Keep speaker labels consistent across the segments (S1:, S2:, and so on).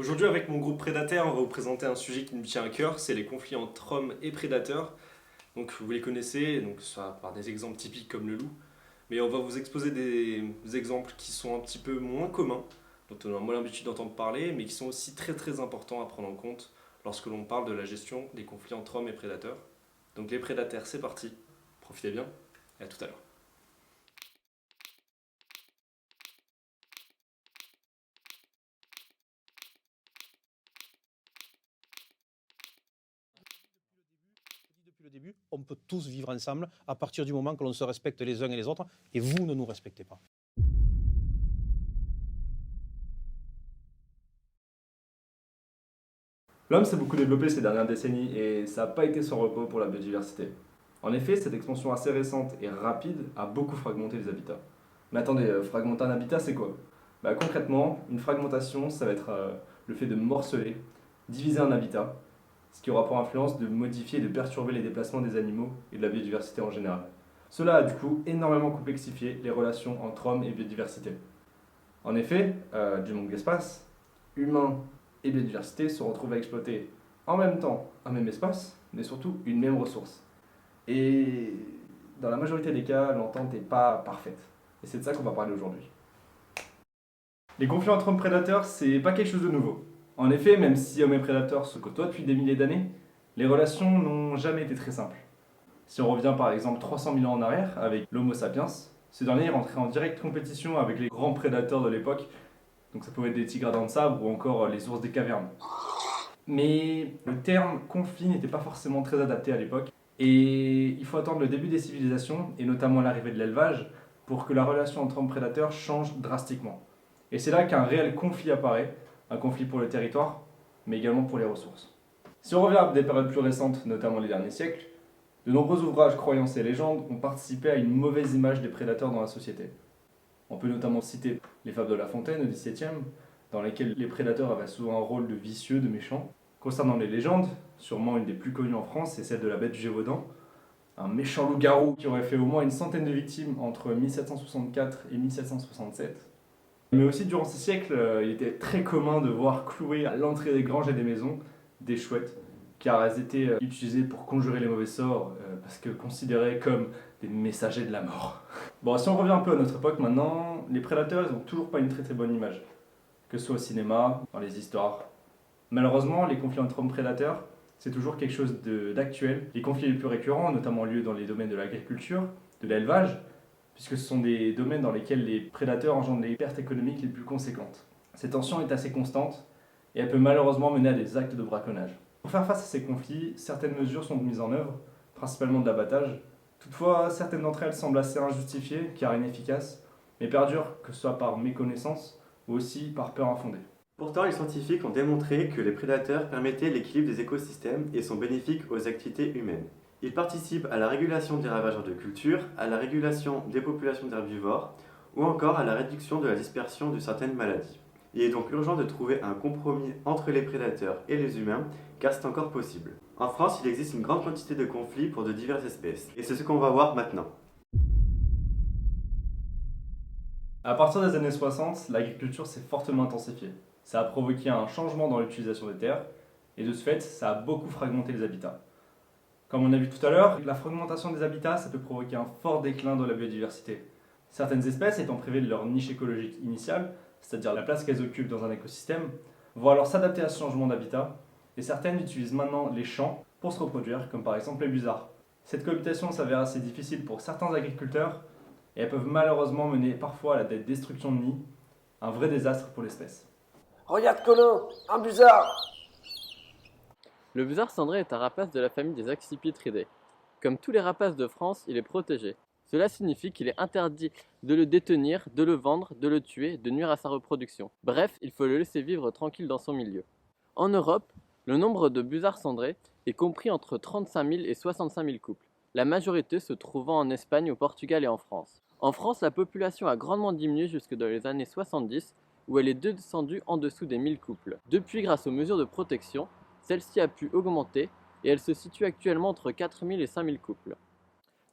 S1: Aujourd'hui, avec mon groupe Prédateur, on va vous présenter un sujet qui nous tient à cœur, c'est les conflits entre hommes et prédateurs. Donc vous les connaissez, donc soit par des exemples typiques comme le loup, mais on va vous exposer des exemples qui sont un petit peu moins communs, dont on a moins l'habitude d'entendre parler, mais qui sont aussi très très importants à prendre en compte lorsque l'on parle de la gestion des conflits entre hommes et prédateurs. Donc les prédateurs, c'est parti, profitez bien, et à tout à l'heure.
S2: Depuis le début, on peut tous vivre ensemble à partir du moment que l'on se respecte les uns et les autres, et vous ne nous respectez pas.
S3: L'homme s'est beaucoup développé ces dernières décennies et ça n'a pas été sans repos pour la biodiversité. En effet, cette expansion assez récente et rapide a beaucoup fragmenté les habitats. Mais attendez, fragmenter un habitat, c'est quoi? Concrètement, une fragmentation, ça va être le fait de morceler, diviser un habitat, ce qui aura pour influence de modifier et de perturber les déplacements des animaux et de la biodiversité en général. Cela a du coup énormément complexifié les relations entre hommes et biodiversité. En effet, du manque d'espace, humains et biodiversité se retrouvent à exploiter en même temps un même espace, mais surtout une même ressource. Et dans la majorité des cas, l'entente n'est pas parfaite. Et c'est de ça qu'on va parler aujourd'hui. Les conflits entre hommes prédateurs, c'est pas quelque chose de nouveau. En effet, même si hommes et prédateurs se côtoient depuis des milliers d'années, les relations n'ont jamais été très simples. Si on revient par exemple 300 000 ans en arrière avec l'Homo sapiens, ce dernier rentrait en directe compétition avec les grands prédateurs de l'époque, donc ça pouvait être des tigres à dents de sabre ou encore les ours des cavernes. Mais le terme conflit n'était pas forcément très adapté à l'époque, et il faut attendre le début des civilisations, et notamment l'arrivée de l'élevage, pour que la relation entre hommes prédateurs change drastiquement. Et c'est là qu'un réel conflit apparaît, un conflit pour le territoire, mais également pour les ressources. Si on revient à des périodes plus récentes, notamment les derniers siècles, de nombreux ouvrages, croyances et légendes ont participé à une mauvaise image des prédateurs dans la société. On peut notamment citer les fables de La Fontaine au XVIIe, dans lesquelles les prédateurs avaient souvent un rôle de vicieux, de méchants. Concernant les légendes, sûrement une des plus connues en France, c'est celle de la bête du Gévaudan, un méchant loup-garou qui aurait fait au moins une centaine de victimes entre 1764 et 1767. Mais aussi durant ces siècles, il était très commun de voir clouer à l'entrée des granges et des maisons des chouettes, car elles étaient utilisées pour conjurer les mauvais sorts, parce que considérées comme des messagers de la mort. Bon, si on revient un peu à notre époque maintenant, les prédateurs, ils n'ont toujours pas une très très bonne image, que ce soit au cinéma, dans les histoires. Malheureusement, les conflits entre hommes prédateurs, c'est toujours quelque chose d'actuel. Les conflits les plus récurrents ont notamment lieu dans les domaines de l'agriculture, de l'élevage, puisque ce sont des domaines dans lesquels les prédateurs engendrent les pertes économiques les plus conséquentes. Cette tension est assez constante et elle peut malheureusement mener à des actes de braconnage. Pour faire face à ces conflits, certaines mesures sont mises en œuvre, principalement de l'abattage. Toutefois, certaines d'entre elles semblent assez injustifiées car inefficaces, mais perdurent que ce soit par méconnaissance ou aussi par peur infondée.
S4: Pourtant, les scientifiques ont démontré que les prédateurs permettaient l'équilibre des écosystèmes et sont bénéfiques aux activités humaines. Ils participent à la régulation des ravageurs de culture, à la régulation des populations d'herbivores ou encore à la réduction de la dispersion de certaines maladies. Il est donc urgent de trouver un compromis entre les prédateurs et les humains car c'est encore possible. En France, il existe une grande quantité de conflits pour de diverses espèces et c'est ce qu'on va voir maintenant.
S3: À partir des années 60, l'agriculture s'est fortement intensifiée. Ça a provoqué un changement dans l'utilisation des terres et de ce fait, ça a beaucoup fragmenté les habitats. Comme on a vu tout à l'heure, la fragmentation des habitats, ça peut provoquer un fort déclin de la biodiversité. Certaines espèces étant privées de leur niche écologique initiale, c'est-à-dire la place qu'elles occupent dans un écosystème, vont alors s'adapter à ce changement d'habitat, et certaines utilisent maintenant les champs pour se reproduire, comme par exemple les busards. Cette cohabitation s'avère assez difficile pour certains agriculteurs, et elles peuvent malheureusement mener parfois à la destruction de nids, un vrai désastre pour l'espèce.
S5: Regarde Colin, un busard!
S6: Le busard cendré est un rapace de la famille des Accipitridae. Comme tous les rapaces de France, il est protégé. Cela signifie qu'il est interdit de le détenir, de le vendre, de le tuer, de nuire à sa reproduction. Bref, il faut le laisser vivre tranquille dans son milieu. En Europe, le nombre de busards cendrés est compris entre 35 000 et 65 000 couples, la majorité se trouvant en Espagne, au Portugal et en France. En France, la population a grandement diminué jusque dans les années 70, où elle est descendue en dessous des 1000 couples. Depuis, grâce aux mesures de protection, celle-ci a pu augmenter et elle se situe actuellement entre 4000 et 5000 couples.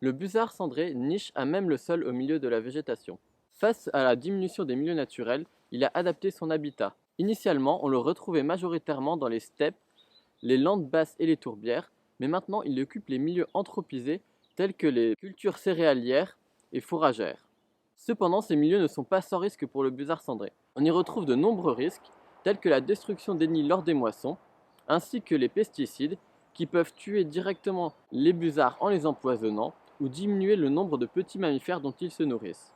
S6: Le busard cendré niche à même le sol au milieu de la végétation. Face à la diminution des milieux naturels, il a adapté son habitat. Initialement, on le retrouvait majoritairement dans les steppes, les landes basses et les tourbières, mais maintenant il occupe les milieux anthropisés tels que les cultures céréalières et fourragères. Cependant, ces milieux ne sont pas sans risque pour le busard cendré. On y retrouve de nombreux risques, tels que la destruction des nids lors des moissons, ainsi que les pesticides, qui peuvent tuer directement les busards en les empoisonnant ou diminuer le nombre de petits mammifères dont ils se nourrissent.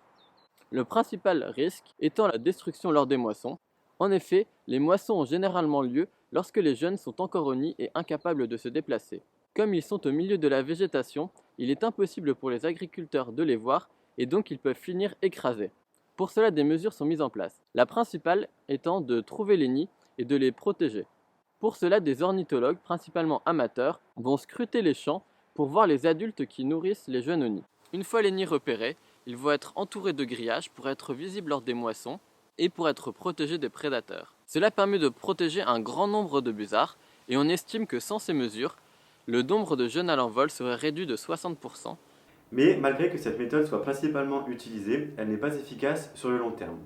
S6: Le principal risque étant la destruction lors des moissons. En effet, les moissons ont généralement lieu lorsque les jeunes sont encore au nid et incapables de se déplacer. Comme ils sont au milieu de la végétation, il est impossible pour les agriculteurs de les voir et donc ils peuvent finir écrasés. Pour cela, des mesures sont mises en place. La principale étant de trouver les nids et de les protéger. Pour cela, des ornithologues, principalement amateurs, vont scruter les champs pour voir les adultes qui nourrissent les jeunes au nid. Une fois les nids repérés, ils vont être entourés de grillages pour être visibles lors des moissons et pour être protégés des prédateurs. Cela permet de protéger un grand nombre de busards et on estime que sans ces mesures, le nombre de jeunes à l'envol serait réduit de 60%.
S4: Mais malgré que cette méthode soit principalement utilisée, elle n'est pas efficace sur le long terme.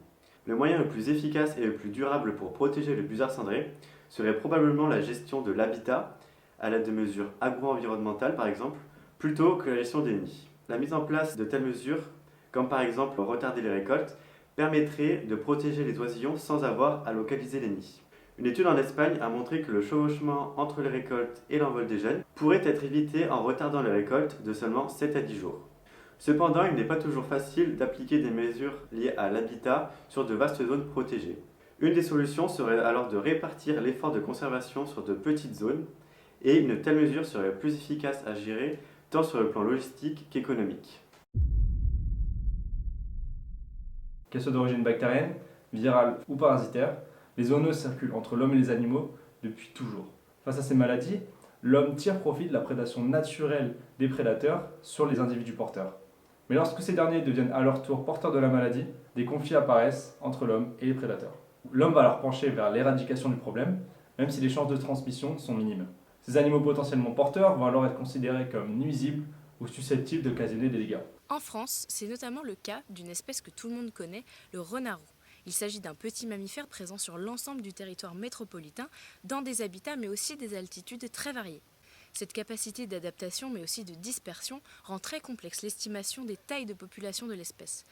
S4: Le moyen le plus efficace et le plus durable pour protéger le busard cendré serait probablement la gestion de l'habitat, à l'aide de mesures agro-environnementales par exemple, plutôt que la gestion des nids. La mise en place de telles mesures, comme par exemple retarder les récoltes, permettrait de protéger les oisillons sans avoir à localiser les nids. Une étude en Espagne a montré que le chevauchement entre les récoltes et l'envol des jeunes pourrait être évité en retardant les récoltes de seulement 7 à 10 jours. Cependant, il n'est pas toujours facile d'appliquer des mesures liées à l'habitat sur de vastes zones protégées. Une des solutions serait alors de répartir l'effort de conservation sur de petites zones, et une telle mesure serait plus efficace à gérer tant sur le plan logistique qu'économique.
S3: Qu'elles soient d'origine bactérienne, virale ou parasitaire, les zoonoses circulent entre l'homme et les animaux depuis toujours. Face à ces maladies, l'homme tire profit de la prédation naturelle des prédateurs sur les individus porteurs. Mais lorsque ces derniers deviennent à leur tour porteurs de la maladie, des conflits apparaissent entre l'homme et les prédateurs. L'homme va alors pencher vers l'éradication du problème, même si les chances de transmission sont minimes. Ces animaux potentiellement porteurs vont alors être considérés comme nuisibles ou susceptibles d'occasionner des dégâts.
S7: En France, c'est notamment le cas d'une espèce que tout le monde connaît, le renard roux. Il s'agit d'un petit mammifère présent sur l'ensemble du territoire métropolitain, dans des habitats mais aussi des altitudes très variées. Cette capacité d'adaptation mais aussi de dispersion rend très complexe l'estimation des tailles de population de l'espèce.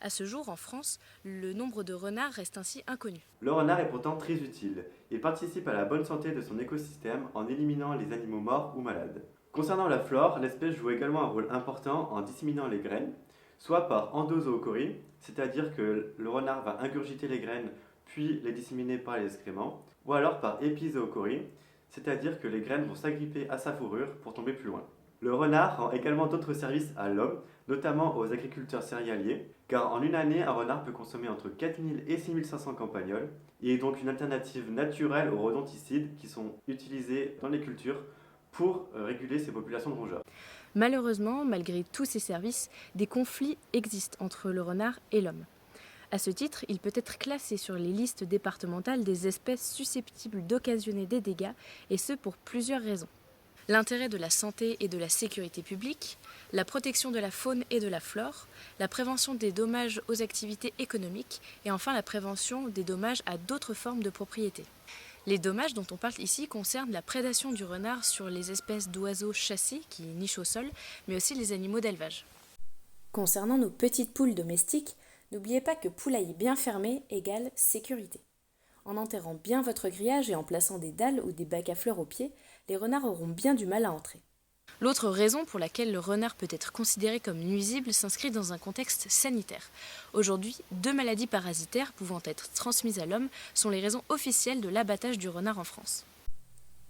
S7: À ce jour, en France, le nombre de renards reste ainsi inconnu.
S4: Le renard est pourtant très utile. Il participe à la bonne santé de son écosystème en éliminant les animaux morts ou malades. Concernant la flore, l'espèce joue également un rôle important en disséminant les graines, soit par endozoochorie, c'est-à-dire que le renard va ingurgiter les graines puis les disséminer par les excréments, ou alors par épizoochorie, c'est-à-dire que les graines vont s'agripper à sa fourrure pour tomber plus loin. Le renard rend également d'autres services à l'homme, notamment aux agriculteurs céréaliers, car en une année, un renard peut consommer entre 4000 et 6500 campagnols. Il est donc une alternative naturelle aux rodenticides qui sont utilisés dans les cultures pour réguler ces populations de rongeurs.
S7: Malheureusement, malgré tous ces services, des conflits existent entre le renard et l'homme. À ce titre, il peut être classé sur les listes départementales des espèces susceptibles d'occasionner des dégâts, et ce pour plusieurs raisons. L'intérêt de la santé et de la sécurité publique, la protection de la faune et de la flore, la prévention des dommages aux activités économiques et enfin la prévention des dommages à d'autres formes de propriété. Les dommages dont on parle ici concernent la prédation du renard sur les espèces d'oiseaux chassés qui nichent au sol, mais aussi les animaux d'élevage. Concernant nos petites poules domestiques, n'oubliez pas que poulailler bien fermé égale sécurité. En enterrant bien votre grillage et en plaçant des dalles ou des bacs à fleurs au pied, les renards auront bien du mal à entrer. L'autre raison pour laquelle le renard peut être considéré comme nuisible s'inscrit dans un contexte sanitaire. Aujourd'hui, 2 maladies parasitaires pouvant être transmises à l'homme sont les raisons officielles de l'abattage du renard en France.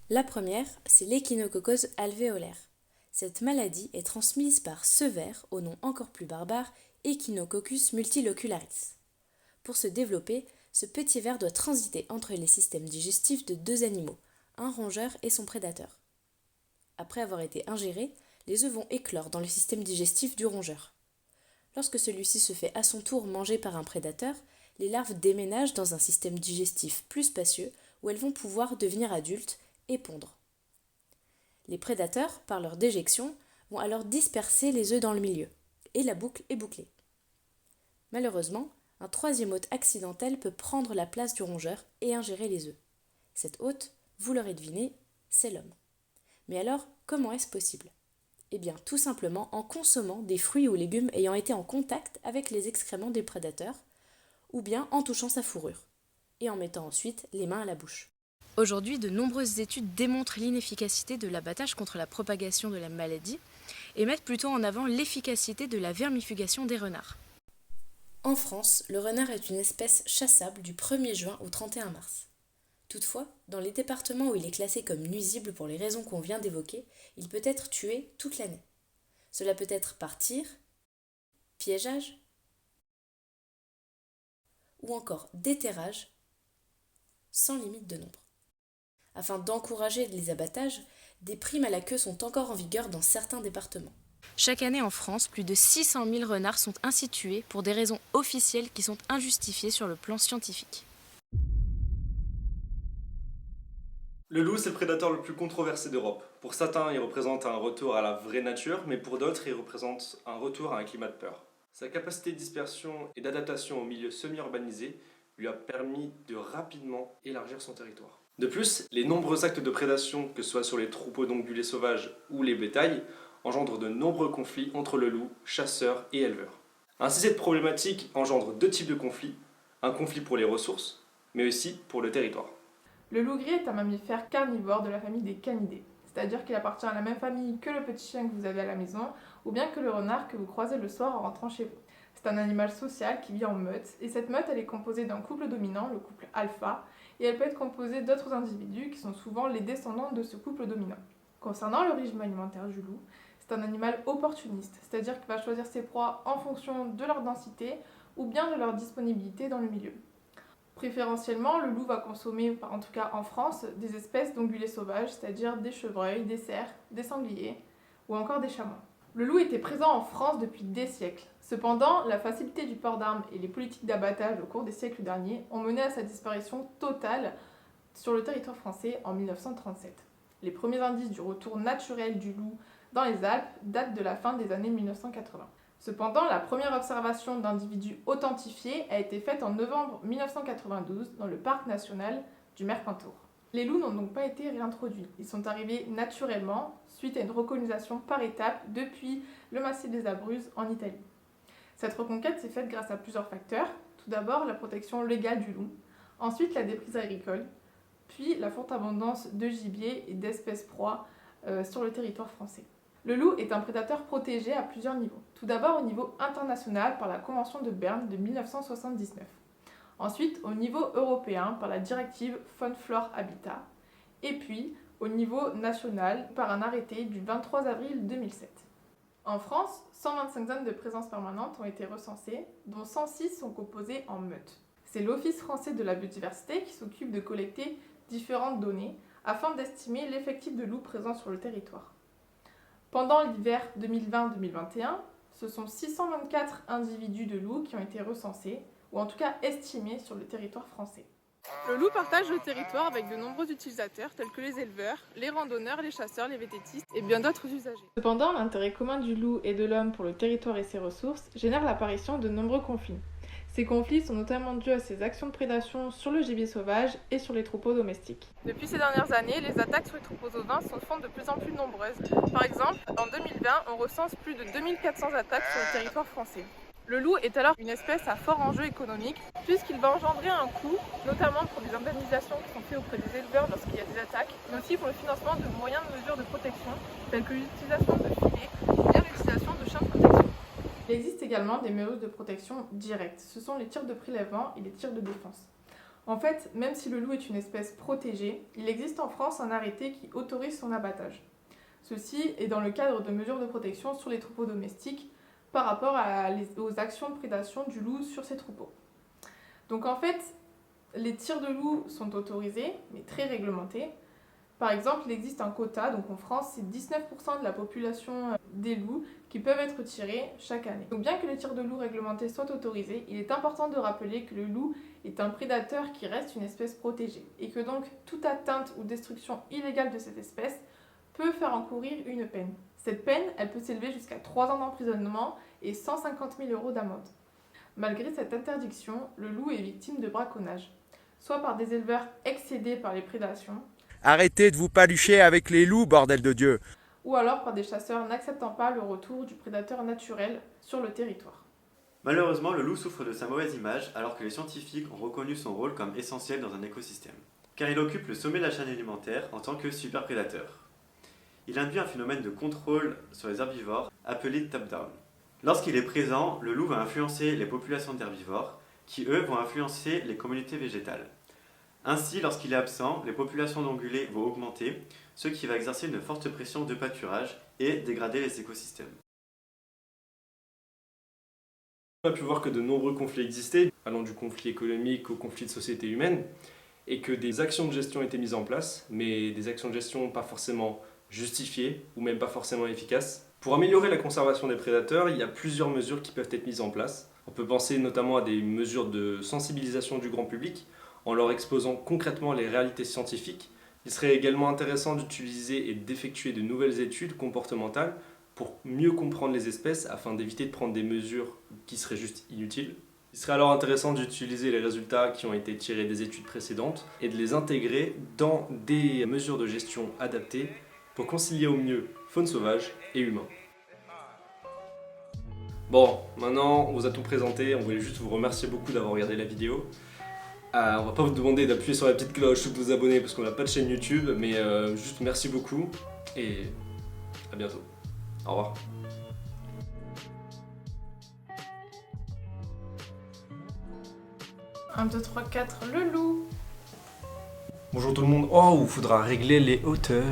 S7: La première, c'est l'échinococose alvéolaire. Cette maladie est transmise par ce ver, au nom encore plus barbare, Echinococcus multilocularis. Pour se développer, ce petit ver doit transiter entre les systèmes digestifs de 2 animaux, un rongeur et son prédateur. Après avoir été ingérés, les œufs vont éclore dans le système digestif du rongeur. Lorsque celui-ci se fait à son tour manger par un prédateur, les larves déménagent dans un système digestif plus spacieux où elles vont pouvoir devenir adultes et pondre. Les prédateurs, par leur déjection, vont alors disperser les œufs dans le milieu, et la boucle est bouclée. Malheureusement, Un troisième hôte accidentel peut prendre la place du rongeur et ingérer les œufs. Cet hôte, vous l'aurez deviné, c'est l'homme. Mais alors, comment est-ce possible ? Eh bien, tout simplement en consommant des fruits ou légumes ayant été en contact avec les excréments des prédateurs, ou bien en touchant sa fourrure, et en mettant ensuite les mains à la bouche. Aujourd'hui, de nombreuses études démontrent l'inefficacité de l'abattage contre la propagation de la maladie et mettent plutôt en avant l'efficacité de la vermifugation des renards. En France, le renard est une espèce chassable du 1er juin au 31 mars. Toutefois, dans les départements où il est classé comme nuisible pour les raisons qu'on vient d'évoquer, il peut être tué toute l'année. Cela peut être par tir, piégeage ou encore déterrage, sans limite de nombre. Afin d'encourager les abattages, des primes à la queue sont encore en vigueur dans certains départements. Chaque année en France, plus de 600 000 renards sont ainsi tués pour des raisons officielles qui sont injustifiées sur le plan scientifique.
S1: Le loup, c'est le prédateur le plus controversé d'Europe. Pour certains, il représente un retour à la vraie nature, mais pour d'autres, il représente un retour à un climat de peur. Sa capacité de dispersion et d'adaptation au milieu semi-urbanisé lui a permis de rapidement élargir son territoire. De plus, les nombreux actes de prédation, que ce soit sur les troupeaux d'ongulés sauvages ou les bétails, engendrent de nombreux conflits entre le loup, chasseurs et éleveurs. Ainsi, cette problématique engendre deux types de conflits, un conflit pour les ressources, mais aussi pour le territoire.
S8: Le loup gris est un mammifère carnivore de la famille des canidés, c'est-à-dire qu'il appartient à la même famille que le petit chien que vous avez à la maison, ou bien que le renard que vous croisez le soir en rentrant chez vous. C'est un animal social qui vit en meute, et cette meute elle est composée d'un couple dominant, le couple alpha, et elle peut être composée d'autres individus qui sont souvent les descendants de ce couple dominant. Concernant le régime alimentaire du loup, c'est un animal opportuniste, c'est-à-dire qu'il va choisir ses proies en fonction de leur densité ou bien de leur disponibilité dans le milieu. Préférentiellement, le loup va consommer, en tout cas en France, des espèces d'ongulés sauvages, c'est-à-dire des chevreuils, des cerfs, des sangliers ou encore des chamois. Le loup était présent en France depuis des siècles. Cependant, la facilité du port d'armes et les politiques d'abattage au cours des siècles derniers ont mené à sa disparition totale sur le territoire français en 1937. Les premiers indices du retour naturel du loup dans les Alpes datent de la fin des années 1980. Cependant, la première observation d'individus authentifiés a été faite en novembre 1992 dans le parc national du Mercantour. Les loups n'ont donc pas été réintroduits. Ils sont arrivés naturellement suite à une recolonisation par étapes depuis le massif des Abruzzes en Italie. Cette reconquête s'est faite grâce à plusieurs facteurs. Tout d'abord, la protection légale du loup, ensuite la déprise agricole, puis la forte abondance de gibier et d'espèces proies sur le territoire français. Le loup est un prédateur protégé à plusieurs niveaux. Tout d'abord au niveau international par la Convention de Berne de 1979. Ensuite au niveau européen par la directive Faune-Flore-Habitat. Et puis au niveau national par un arrêté du 23 avril 2007. En France, 125 zones de présence permanente ont été recensées, dont 106 sont composées en meute. C'est l'Office français de la biodiversité qui s'occupe de collecter différentes données afin d'estimer l'effectif de loups présents sur le territoire. Pendant l'hiver 2020-2021, ce sont 624 individus de loups qui ont été recensés, ou en tout cas estimés sur le territoire français. Le loup partage le territoire avec de nombreux utilisateurs tels que les éleveurs, les randonneurs, les chasseurs, les vététistes et bien d'autres usagers. Cependant, l'intérêt commun du loup et de l'homme pour le territoire et ses ressources génère l'apparition de nombreux conflits. Ces conflits sont notamment dus à ses actions de prédation sur le gibier sauvage et sur les troupeaux domestiques. Depuis ces dernières années, les attaques sur les troupeaux ovins se font de plus en plus nombreuses. Par exemple, en 2020, on recense plus de 2400 attaques sur le territoire français. Le loup est alors une espèce à fort enjeu économique, puisqu'il va engendrer un coût, notamment pour les indemnisations qui sont faites auprès des éleveurs lorsqu'il y a des attaques, mais aussi pour le financement de moyens de mesure de protection, tels que l'utilisation de filets ou bien l'utilisation de chiens de protection. Il existe également des mesures de protection directes. Ce sont les tirs de prélèvement et les tirs de défense. En fait, même si le loup est une espèce protégée, il existe en France un arrêté qui autorise son abattage. Ceci est dans le cadre de mesures de protection sur les troupeaux domestiques par rapport aux actions de prédation du loup sur ces troupeaux. Donc en fait, les tirs de loup sont autorisés, mais très réglementés. Par exemple, il existe un quota, donc en France, c'est 19% de la population des loups qui peuvent être tirés chaque année. Donc bien que les tirs de loup réglementés soient autorisés, il est important de rappeler que le loup est un prédateur qui reste une espèce protégée, et que donc toute atteinte ou destruction illégale de cette espèce peut faire encourir une peine. Cette peine, elle peut s'élever jusqu'à 3 ans d'emprisonnement et 150 000 € d'amende. Malgré cette interdiction, le loup est victime de braconnage, soit par des éleveurs excédés par les prédations,
S9: Arrêtez de vous palucher avec les loups, bordel de Dieu!
S8: ou alors par des chasseurs n'acceptant pas le retour du prédateur naturel sur le territoire.
S4: Malheureusement, le loup souffre de sa mauvaise image alors que les scientifiques ont reconnu son rôle comme essentiel dans un écosystème, car il occupe le sommet de la chaîne alimentaire en tant que superprédateur. Il induit un phénomène de contrôle sur les herbivores appelé top-down. Lorsqu'il est présent, le loup va influencer les populations d'herbivores, qui eux vont influencer les communautés végétales. Ainsi, lorsqu'il est absent, les populations d'ongulés vont augmenter, ce qui va exercer une forte pression de pâturage et dégrader les écosystèmes.
S1: On a pu voir que de nombreux conflits existaient, allant du conflit économique au conflit de société humaine, et que des actions de gestion étaient mises en place, mais des actions de gestion pas forcément justifiées ou même pas forcément efficaces. Pour améliorer la conservation des prédateurs, il y a plusieurs mesures qui peuvent être mises en place. On peut penser notamment à des mesures de sensibilisation du grand public, en leur exposant concrètement les réalités scientifiques. Il serait également intéressant d'utiliser et d'effectuer de nouvelles études comportementales pour mieux comprendre les espèces afin d'éviter de prendre des mesures qui seraient juste inutiles. Il serait alors intéressant d'utiliser les résultats qui ont été tirés des études précédentes et de les intégrer dans des mesures de gestion adaptées pour concilier au mieux faune sauvage et humain. Bon, maintenant on vous a tout présenté, on voulait juste vous remercier beaucoup d'avoir regardé la vidéo. On va pas vous demander d'appuyer sur la petite cloche ou de vous abonner parce qu'on n'a pas de chaîne YouTube, mais juste merci beaucoup et à bientôt. Au revoir.
S8: Un, 2, 3, 4, le loup.
S1: Bonjour tout le monde. Oh, il faudra régler les hauteurs.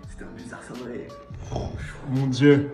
S4: C'est un bizarre sonnerie.
S3: Mon Dieu.